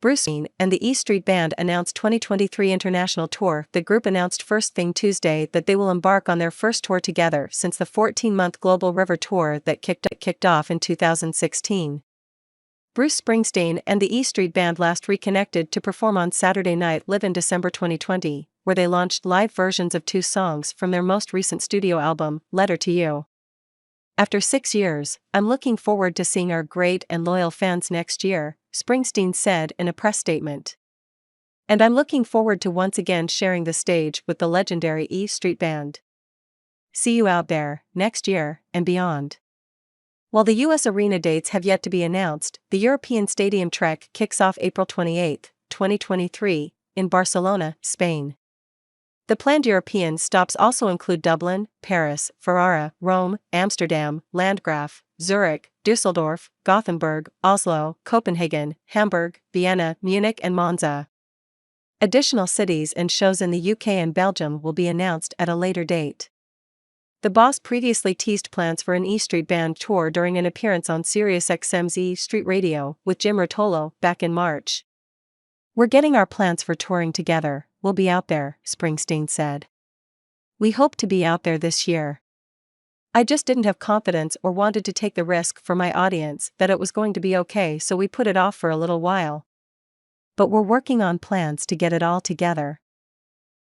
Bruce Springsteen and the E Street Band announced 2023 international tour. The group announced first thing Tuesday that they will embark on their first tour together since the 14-month Global River Tour that kicked off in 2016. Bruce Springsteen and the E Street Band last reconnected to perform on Saturday Night Live in December 2020, where they launched live versions of 2 songs from their most recent studio album, Letter to You. After 6 years, I'm looking forward to seeing our great and loyal fans next year, Springsteen said in a press statement. And I'm looking forward to once again sharing the stage with the legendary E Street Band. See you out there, next year, and beyond. While the US arena dates have yet to be announced, the European Stadium Trek kicks off April 28, 2023, in Barcelona, Spain. The planned European stops also include Dublin, Paris, Ferrara, Rome, Amsterdam, Landgraf, Zurich, Düsseldorf, Gothenburg, Oslo, Copenhagen, Hamburg, Vienna, Munich and Monza. Additional cities and shows in the UK and Belgium will be announced at a later date. The boss previously teased plans for an E Street Band tour during an appearance on SiriusXM's E Street Radio with Jim Rotolo back in March. "We're getting our plans for touring together, we'll be out there," Springsteen said. "We hope to be out there this year. I just didn't have confidence or wanted to take the risk for my audience that it was going to be okay, so we put it off for a little while. But we're working on plans to get it all together."